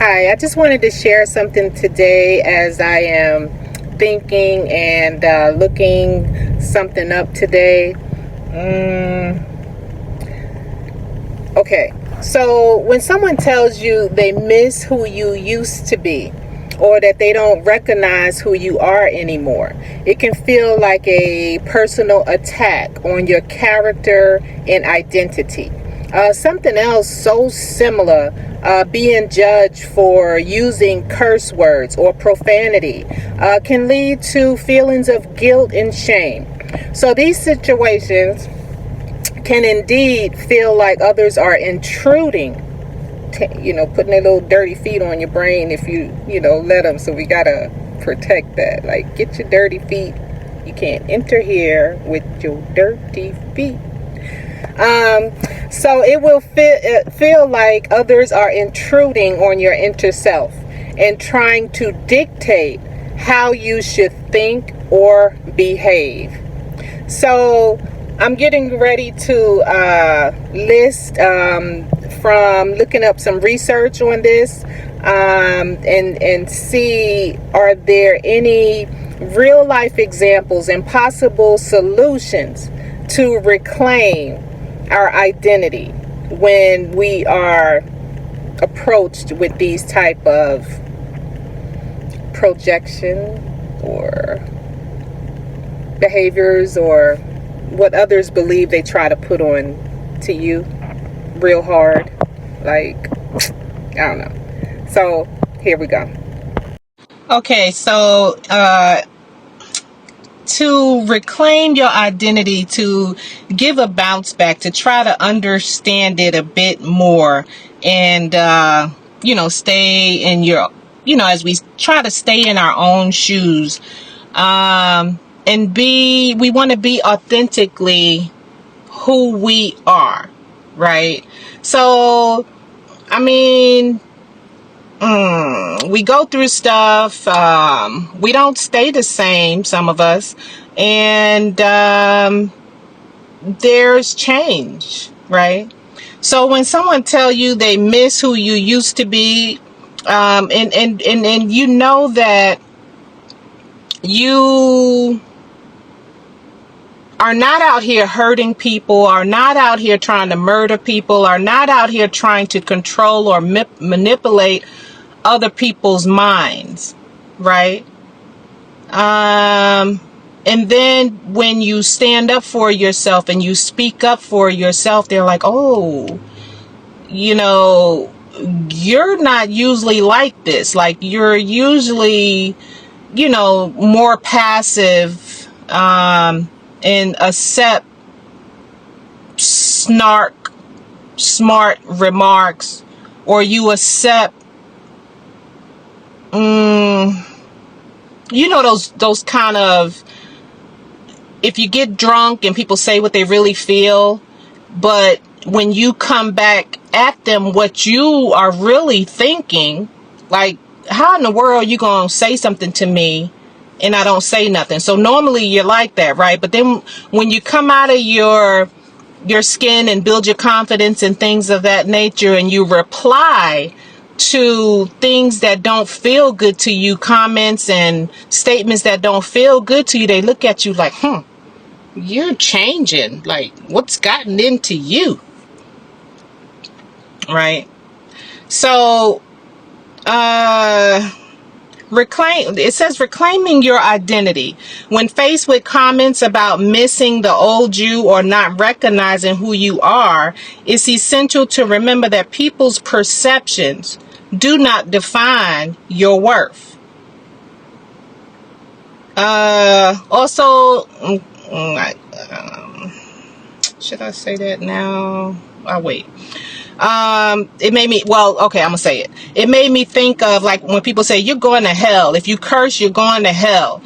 Hi, I just wanted to share something today as I am thinking and looking something up today. Okay, so when someone tells you they miss who you used to be, or that they don't recognize who you are anymore, it can feel like a personal attack on your character and identity. Something else so similar, being judged for using curse words or profanity, can lead to feelings of guilt and shame. So these situations can indeed feel like others are intruding, putting their little dirty feet on your brain if you let them. So we gotta protect that. Like, get your dirty feet. You can't enter here with your dirty feet. So it will feel like others are intruding on your inner self and trying to dictate how you should think or behave. So I'm getting ready to list from looking up some research on this and see, are there any real life examples and possible solutions to reclaim our identity when we are approached with these type of projection or behaviors, or what others believe they try to put on to you real hard. Like, I don't know. So here we go. Okay, so to reclaim your identity, to give a bounce back, to try to understand it a bit more, and stay in your, as we try to stay in our own shoes, and we want to be authentically who we are, right? So I mean, we go through stuff. We don't stay the same, some of us, and there's change, right? So when someone tell you they miss who you used to be, and you know that you are not out here hurting people, are not out here trying to murder people, are not out here trying to control or manipulate other people's minds, right? And then when you stand up for yourself and you speak up for yourself, they're like, oh, you're not usually like this. Like, you're usually, more passive, and accept smart remarks, or you accept those kind of, if you get drunk and people say what they really feel, but when you come back at them what you are really thinking, like, how in the world are you gonna say something to me and I don't say nothing? So normally you're like that, right? But then when you come out of your skin and build your confidence and things of that nature, and you reply to things that don't feel good to you, comments and statements that don't feel good to you, they look at you like, you're changing. Like, what's gotten into you? Right? So, it says reclaiming your identity. When faced with comments about missing the old you or not recognizing who you are, it's essential to remember that people's perceptions do not define your worth. Also, should I say that now? I'll wait. It made me, I'm gonna say it. It made me think of, like, when people say you're going to hell. If you curse, you're going to hell.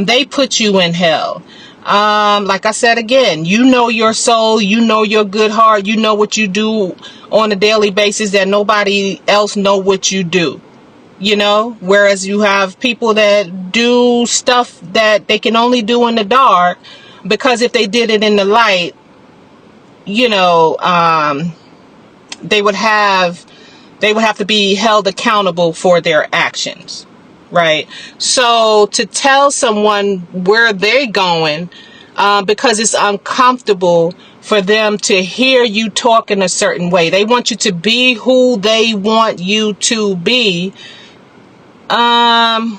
They put you in hell. Like I said again, you know your soul, you know your good heart, you know what you do on a daily basis that nobody else know what you do. Whereas you have people that do stuff that they can only do in the dark, because if they did it in the light, they would have They would have to be held accountable for their actions, right? So to tell someone where they're going, because it's uncomfortable for them to hear you talk in a certain way. They want you to be who they want you to be. That's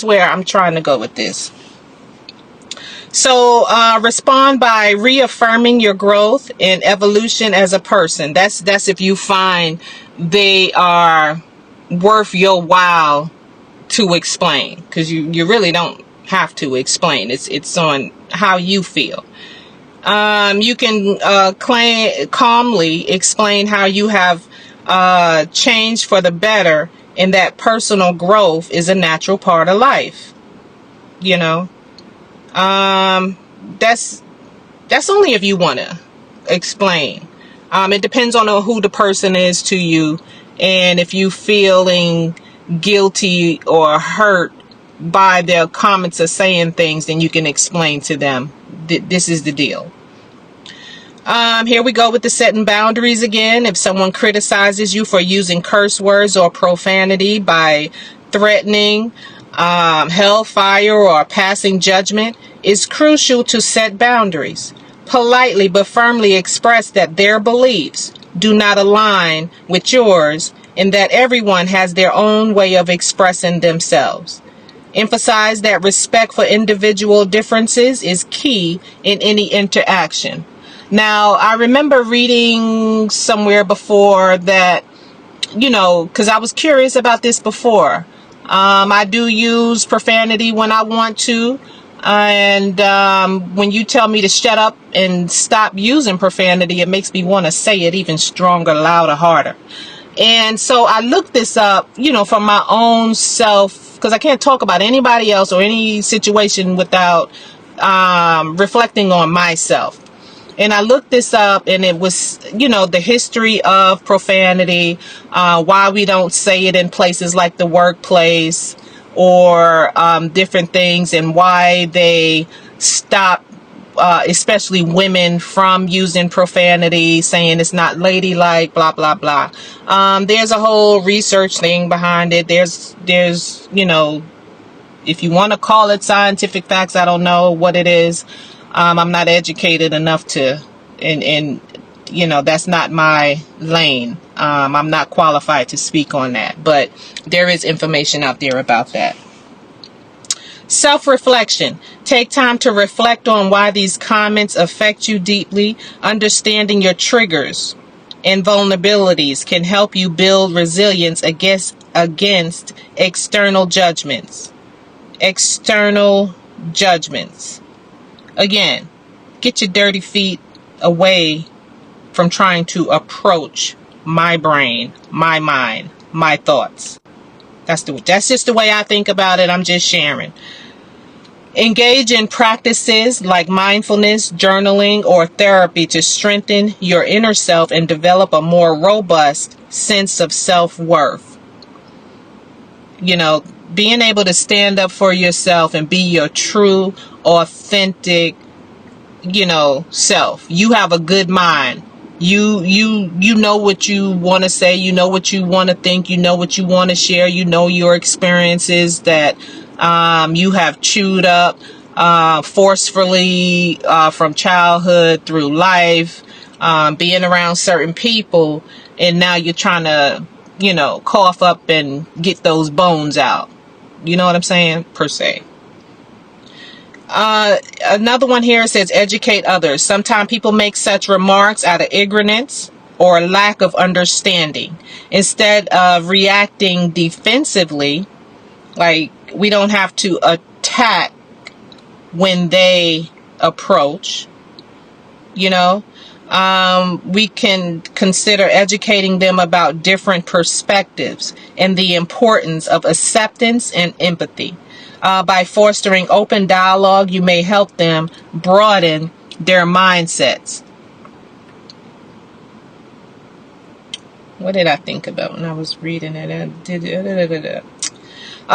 where I'm trying to go with this. So respond by reaffirming your growth and evolution as a person. That's if you find they are worth your while to explain, because you really don't have to explain. It's on how you feel. You can calmly explain how you have changed for the better, and that personal growth is a natural part of life. You know, that's only if you want to explain. It depends on who the person is to you, and if you feeling guilty or hurt by their comments or saying things, then you can explain to them, this is the deal. Here we go with the setting boundaries again. If someone criticizes you for using curse words or profanity by threatening hellfire or passing judgment, it's crucial to set boundaries. Politely but firmly express that their beliefs do not align with yours and that everyone has their own way of expressing themselves. Emphasize that respect for individual differences is key in any interaction. Now, I remember reading somewhere before that, because I was curious about this before. I do use profanity when I want to. And when you tell me to shut up and stop using profanity, it makes me want to say it even stronger, louder, harder. And so I looked this up, for my own self, because I can't talk about anybody else or any situation without reflecting on myself. And I looked this up, and it was, the history of profanity, why we don't say it in places like the workplace or different things, and why they stop, especially women, from using profanity, saying it's not ladylike, blah, blah, blah. There's a whole research thing behind it. There's if you want to call it scientific facts, I don't know what it is. I'm not educated enough to, and that's not my lane. I'm not qualified to speak on that, but there is information out there about that. Self-reflection. Take time to reflect on why these comments affect you deeply. Understanding your triggers and vulnerabilities can help you build resilience against external judgments. External judgments. Again, get your dirty feet away from trying to approach my brain, my mind, my thoughts. That's just the way I think about it. I'm just sharing. Engage in practices like mindfulness, journaling, or therapy to strengthen your inner self and develop a more robust sense of self-worth. Being able to stand up for yourself and be your true, authentic, self. You have a good mind. You know what you want to say. You know what you want to think. You know what you want to share. You know your experiences that you have chewed up forcefully from childhood through life, being around certain people, and now you're trying to, cough up and get those bones out. You know what I'm saying? Per se. Another one here says educate others. Sometimes people make such remarks out of ignorance or lack of understanding. Instead of reacting defensively, like we don't have to attack when they approach, we can consider educating them about different perspectives and the importance of acceptance and empathy. By fostering open dialogue, you may help them broaden their mindsets. What did I think about when I was reading it?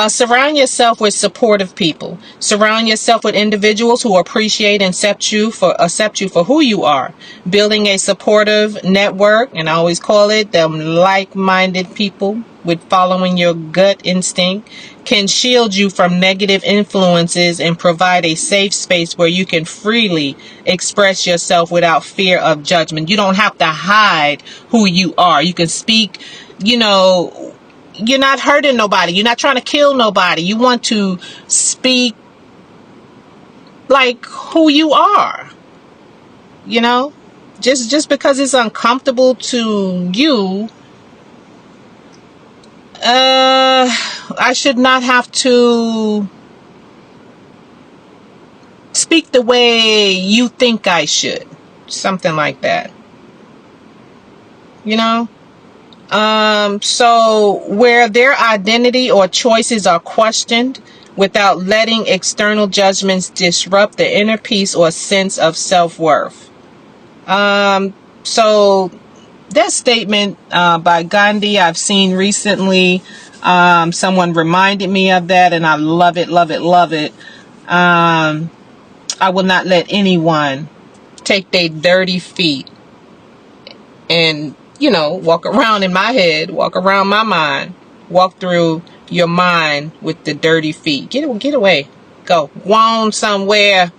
Surround yourself with supportive people. Surround yourself with individuals who appreciate and accept you for who you are. Building a supportive network, and I always call it them like-minded people with following your gut instinct, can shield you from negative influences and provide a safe space where you can freely express yourself without fear of judgment. You don't have to hide who you are. You can speak, you're not hurting nobody. You're not trying to kill nobody. You want to speak like who you are, just because it's uncomfortable to you. I should not have to speak the way you think I should. Something like that. So where their identity or choices are questioned without letting external judgments disrupt the inner peace or sense of self-worth. So that statement by Gandhi I've seen recently. Someone reminded me of that, and I love it, love it, love it. I will not let anyone take their dirty feet and, walk around in my head, walk around my mind, walk through your mind with the dirty feet. Get away. Go on somewhere.